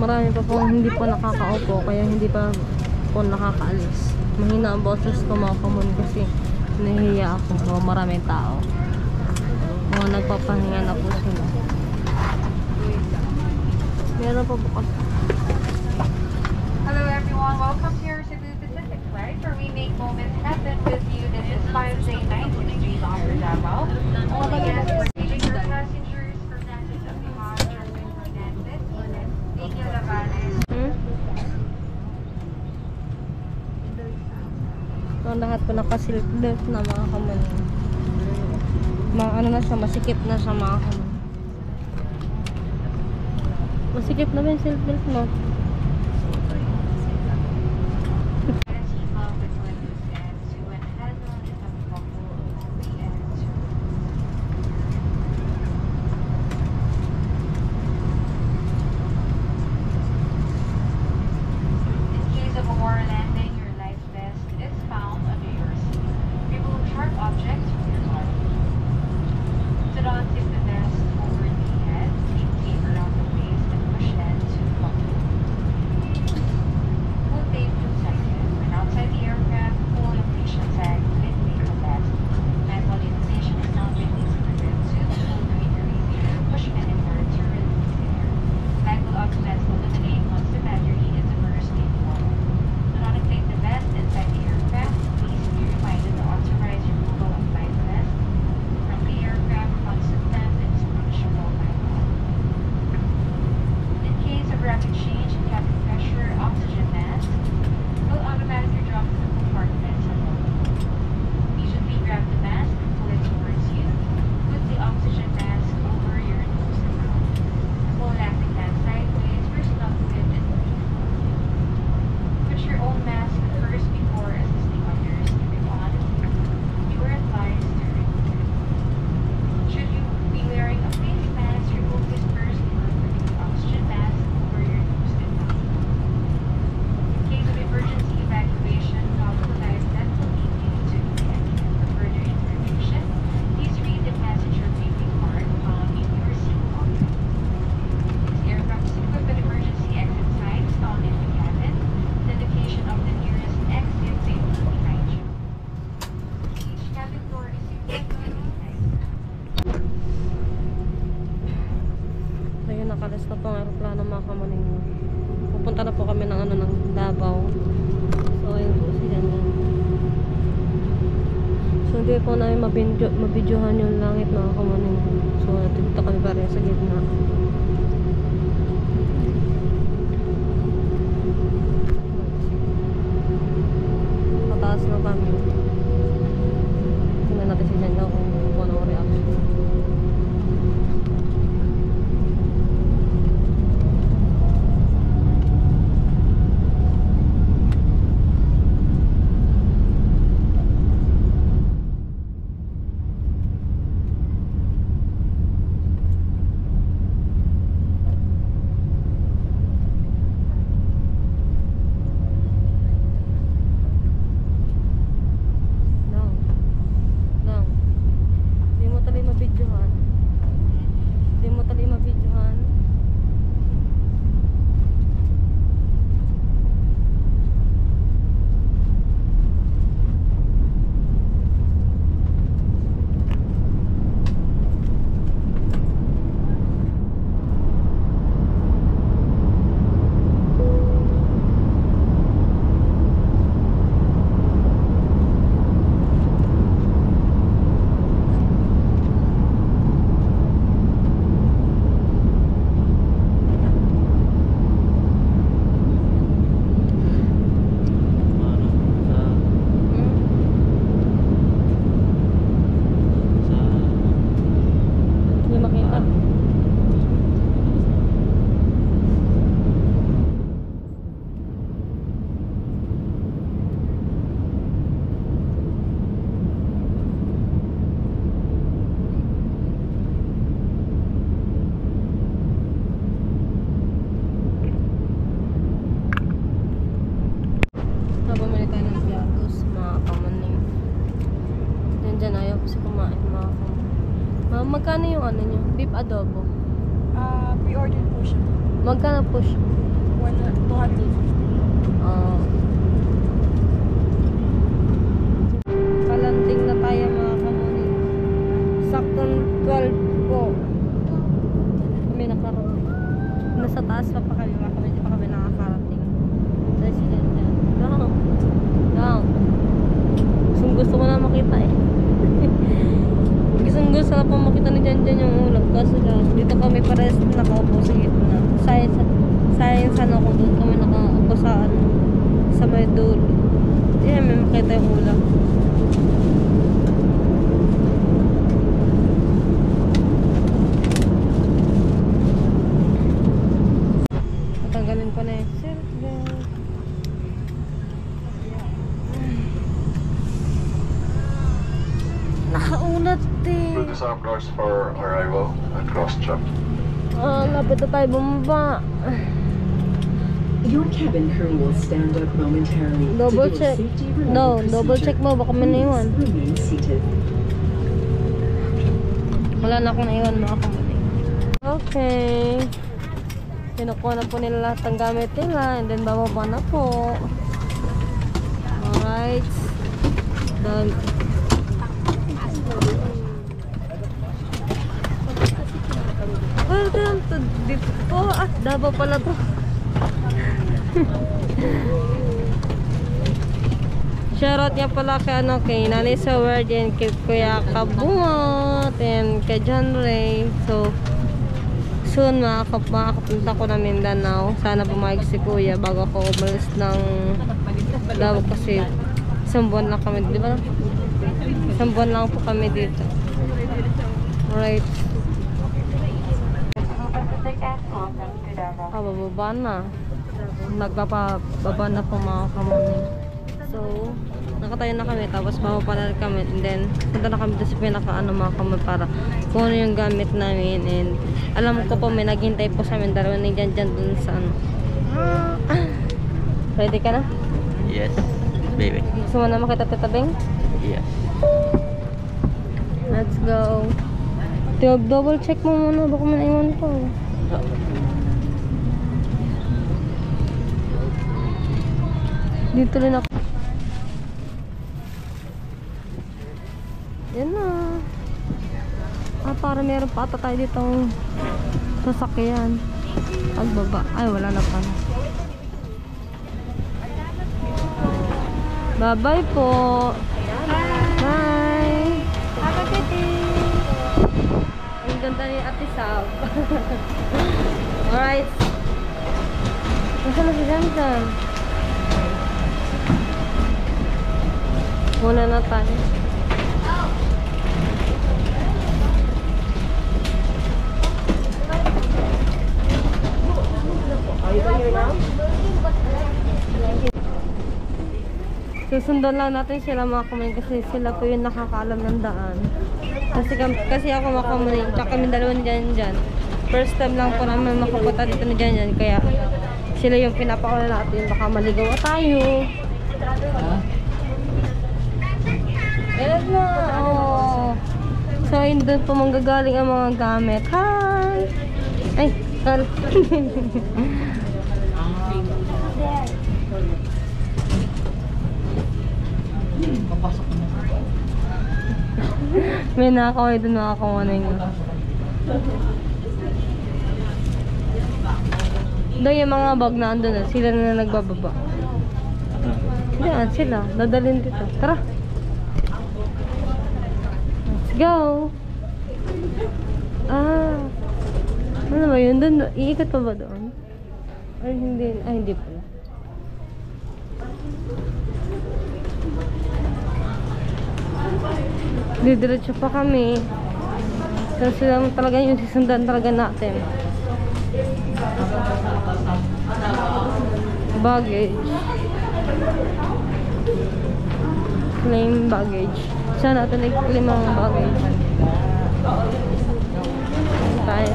Marami pa pong hindi po nakakaupo, kaya hindi pa po nakakaalis. Mahina ang boses ko mga kamun kasi nahihiya ako. Maraming tao. Mga nagpapahinga na po sila. Meron pa bukas. Hello everyone, welcome to your Cebu Pacific flight where we make moments happen with you. This is 5-day night with Davao for Davao. Only guests for your passengers, Fernandez of Bihar, Jermaine Fernandez, Daniel Lavales. So, lahat po naka-seatbelt na mga kaman. Ano na siya, masikip na siya mga kaman. Masikip na ba yung seatbelt mo? Hindi po namin mabidyohan yung langit mga kamaning. So, natugta kami pareho sa gitna. Pataas na kami. Tingnan natin si Janda kung anong reaction. Bumili tayo ng piatos, mga kamaning. Diyan ayaw ko si kumain, mga kamaning. Magkano yung ano nyo? Beef adobo? Pre-order po siya. Magkano po siya? 250. Kalanding na tayo mga kamaning. Saktong 12 po. Kami nakarating. Nasa taas pa kami mga kamaning. Hindi pa kami nakakarating. Resident dyan. Down. Gusto ko na makita eh. Gusto na po makita ni Janjan yung ulap. Kaso lang, dito kami pares nakaupo sa gitna. Science ano kung doon kami nakaupo sa ano, sa may dulo. Hindi may makita yung ulap. Matanggalin ko na yung seatbelt. Nakaulat eh. With the sound doors for arrival and cross-check. Lapit na tayo bumaba. Your cabin crew will stand up momentarily. Double to do a check. safety related No, double check mo. Baka may naiwan. Please remain seated. Wala na akong naiwan mga kamating. Okay. Kinukuha na po nila lahat ng gamit nila. And then bababa na po. Alright. Done. Welcome to dito. Davao pala to. Shoutout niya pala kay ano, kay Nanay Saward and kay Kuya Kabungot and kay John Ray. So soon makakapunta ko na Mindanao. Sana pumayag si Kuya bago ako umalis ng Davao kasi isang buwan lang kami, di ba? Isang buwan lang po kami dito. Alright. Bababa na. Nagbababa na po mga kamami. So, nakatayo na kami. Tapos bababa na kami. And then, punta na kami doon sa pinaka-ano mga kamami para kung ano yung gamit namin. And alam ko po may naghintay po sa amin. Dalawa na dyan dun sa ano. Ready ka na? Yes, baby. Gusto mo na makita Tita Beng? Yes. Let's go. Double check mo muna. Baka may naiwan ko. Dito rin ako. Yan na. Para meron pa ata tayo ditong sasakyan. Pagbaba. Ay, wala na pa. Bye-bye po. Bye. pupunta ni Ate Sab. Alright. Nasaan na si Jamjam? Muna na tayo. Susundan lang natin sila mga kamanin kasi sila po yung nakakaalam ng daan. Kasi ako mga kamanin, tsaka kami dalawa ni Janjan. First time lang po namin makapunta dito ni Janjan, kaya sila yung pinapakula natin, baka maligaw tayo. Elat na! Oh. So, yun doon po manggagaling ang mga gamit. Hi! Ay, sorry. May nakakaway doon mga kamanay nyo. Doon yung mga bag na andun na, sila na nagbababa. Diyan sila, dadalhin dito. Tara! Let's go! Ah! Ano ba yun? Doon, iikot pa ba doon? Ay, hindi. Ay, hindi pala. Didiretso pa kami. Kasi lang talaga yung sisundan talaga natin. Baggage. Claim baggage. Saan natin nag-claim ang baggage? Tayo.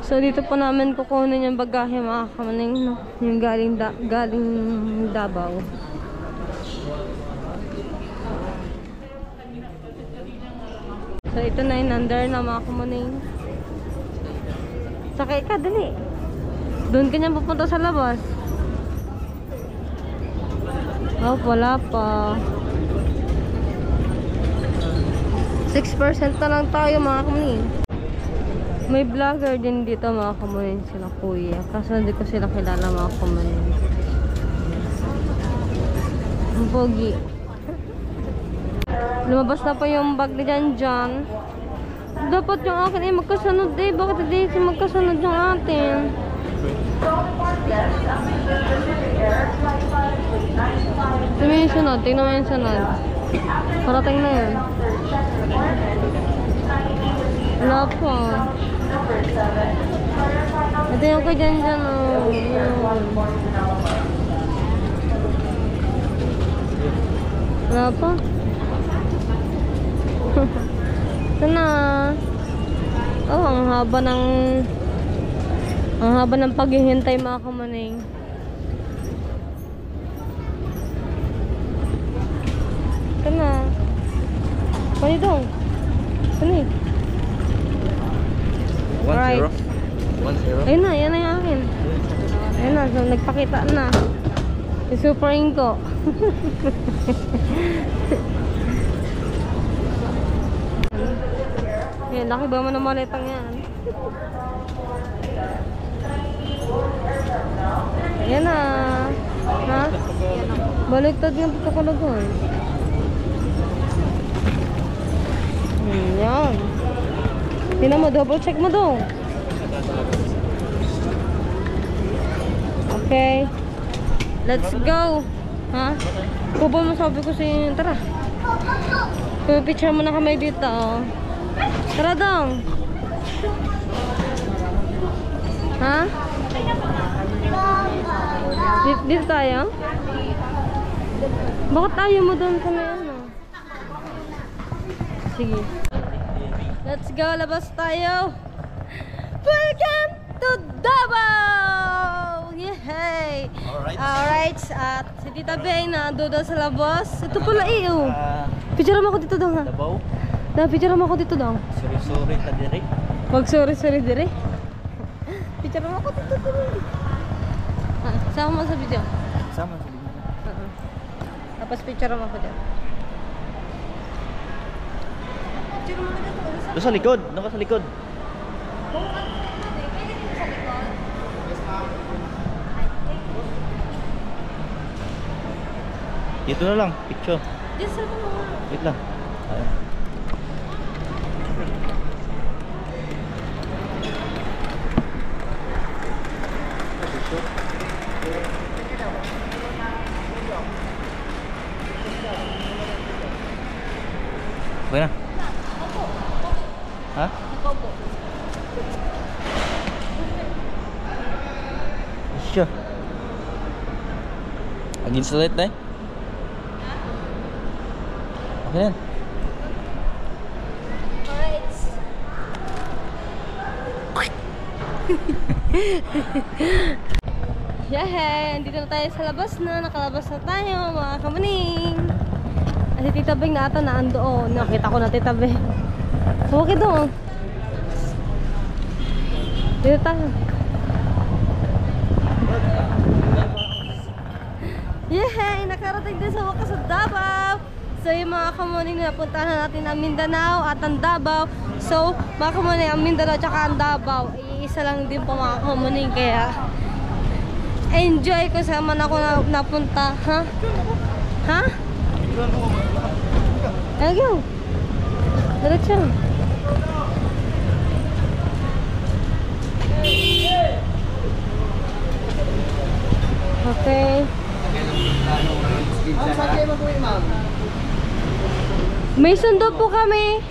So dito po namin kukunin yung bagahe mga kamaning, no? Yung galing Davao. So ito na yung under na mga kamaning. Sakay ka, dali. Doon ka niya pupunta sa labas. Oh, wala pa. 6% na lang tayo mga kamaning. May vlogger din dito mga kamanin, sila kuya. Kaso hindi ko sila kilala mga kamanin. Ang pogi. Lumabas na pa yung bag ni Janjan. Dapat yung akin ay magkasunod eh. Bakit hindi magkasunod yung atin? Tingnan mo yung sunod. Tingnan mo yung sunod. Parating na yun. Wala pa. Ito yung kay Janjan, oh. Wala pa. Ito na. Oh, ang haba ng paghihintay mga kamaning. Ito na. Pwede dong. Ito na eh. 1-0. Alright. 1-0. Ayun na, yan na yung akin. Ayun na, so nagpakita na. Isuprain ko. Yan, laki ba mo na malitang yan? Yan na. Ha? Baliktad yung pagkakalagon. Yan. Tingnan mo, double check mo daw. Okay. Let's go. Ha? Kubol mo sabi ko sa inyo. Tara. Pipicture mo na kami dito. Oh. Tara dong. Ha? Dito tayo? Bakit tayo mo doon sa may ano? Sige. Let's go, labas tayo. Welcome to Davao! Yay! Alright, at si Tita Bey na doon sa labas. Ito pala iyo. Picture mo ako dito daw ha. Davao? Picture mo ako dito daw. Sorry ka dire. Wag sorry dire. Picture mo ako dito daw. Sama mo sa video. Sama sa video. Tapos picture mo ako dyan. Doon sa likod. Doon ka sa likod. Dito na lang, picture. Diyan sa mga. Wait lang. Ayun. Okay na. Ha? Opo. Sure. Against the light, Day? Okay yan. Alright. Yehey! Andito na tayo sa labas na. Nakalabas na tayo, mga kamaning. Kasi Tita Beng na ata na andoon. Nakita ko na Tita Beng. Okay doon. Dito tayo. Yehey! Nakarating din sa wakas sa Davao. So yung mga kamuning na napuntahan natin ang Mindanao at ang Davao. So mga kamuning ang Mindanao at ang Davao, iisa lang din po mga kamuning. Kaya enjoy ko sa man ako napunta. Ha? Ha? Ayaw. Diretso. Okay. May sundo po kami.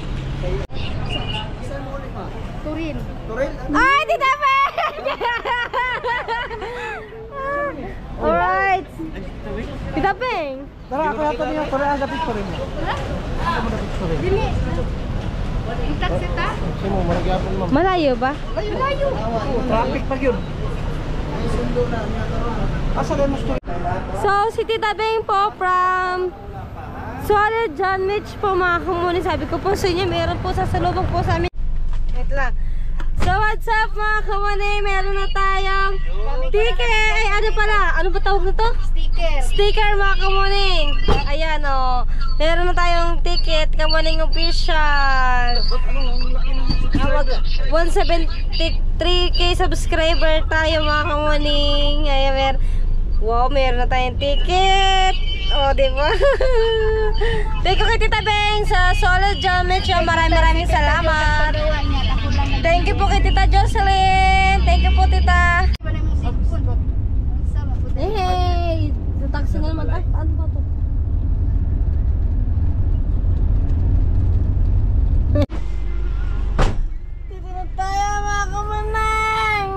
Turin. Ay, Tita Beng! Alright. Tita Beng. Tara, ako yata niyo. Tara, ang dapit pa rin mo. Ako mo dapit pa rin. Dili. Kasi mo, maragyapan mo. Malayo ba? Malayo. Traffic pa yun. Asa rin mo story? So, si Tita Beng po from Solid John Mitch po mga kamuni. Sabi ko po sa inyo, meron po sa salubong po sa amin. Wait lang. So, what's up mga kamuni? Meron na tayong ticket. Ay, ano pala? Ano ba tawag na to? Sticker. Sticker mga kamuning. Ayan o. Meron na tayong ticket. Kamuning official. 173k subscriber tayo mga kamuning. Ayan, wow, meron na tayong ticket. O, diba? Thank you kay Tita Beng sa Solid Geometry. Maraming salamat. Thank you po kay Tita Jocelyn. Thank you po, Tita. Hey, sa taxi na naman. Ay, ano ba to? Dito na tayo mga kamanang.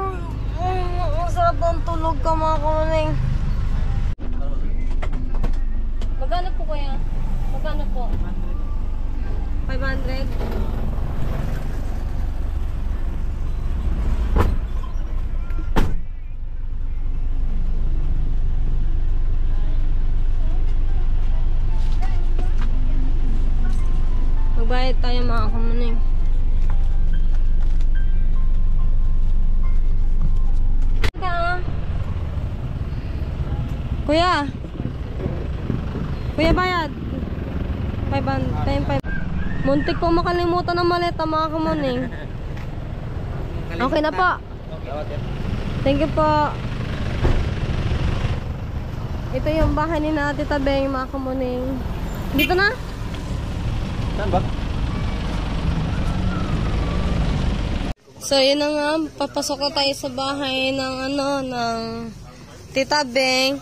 Ang sarap ng tulog ka mga kamanang. Magkano po kaya? Magkano po? 500? Magbayad tayo mga kamuning. Kuya! Kuya, bayad! 500. Muntik po makalimutan ng maleta mga kamuning. Okay na po. Thank you po. Ito yung bahay ni Tita Beng mga kamuning. Dito na? Saan ba? So yun na nga, papasok na tayo sa bahay ng ng Tita Beng.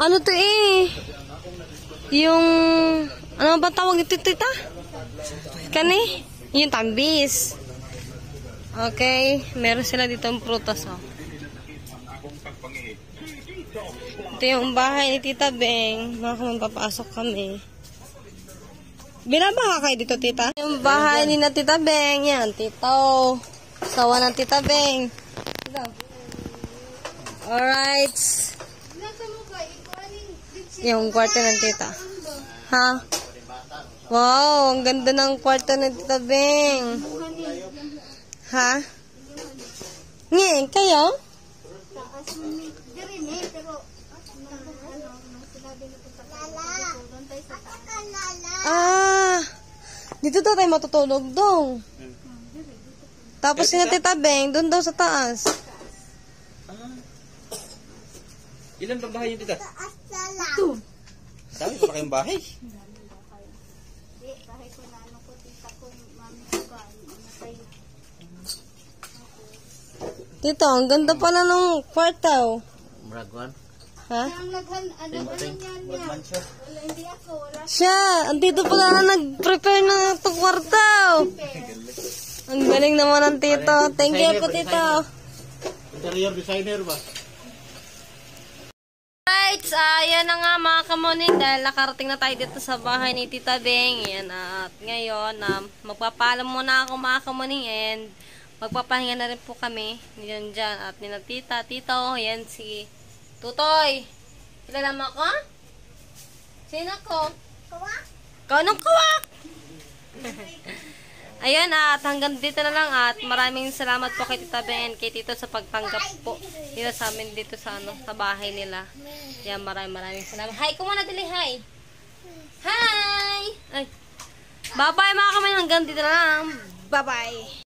Ano to eh? Yung ano ba tawag ito, Tita? Kani? Yung tambis. Okay, meron sila dito ang prutas oh. Ito yung bahay ni Tita Beng. Papasok kami. Binabaha kayo dito, Tita? Yung bahay ni na Tita Beng. Yan, Tito. Sawa ng Tita Beng. Alright. Yung kwarto ng Tita. Ha? Wow, ang ganda ng kwarto ng Tita Beng. Ha? Ngayon, kayo? Ah, dito daw tayo matutulog dong. Tapos si Tita Beng, doon daw sa taas. Ilan ba bahay yung tita? Dami pa kayong bahay. Bahay ko na ano ko, tita ko, mami ko ka, tayo. Tito, ang ganda pala ng kwarto. Muragwan. Ha? Ang naghan, ano yan niya? Wala, hindi ako, wala. Siya, andito pala na nag-prepare ng itong kwarto. Ang galing naman ng tito. Thank you po, tito. Interior designer ba? Right, ayan na nga mga kamuning dahil nakarating na tayo dito sa bahay ni Tita Beng. Ayan, at ngayon, magpapaalam muna ako mga kamuning and magpapahinga na rin po kami. Yan dyan at nila tita, tito, ayan si Tutoy. Kilala mo ako? Sino ko? Kawak? Anong kawak? Ayun, at hanggang dito na lang at maraming salamat po kay Tita Ben and kay Tito sa pagtanggap po nila sa amin dito sa sa bahay nila. Yan, maraming salamat. Hi ko muna, dili, hi. Hi! Ay. Bye-bye mga kami, hanggang dito na lang. Bye-bye.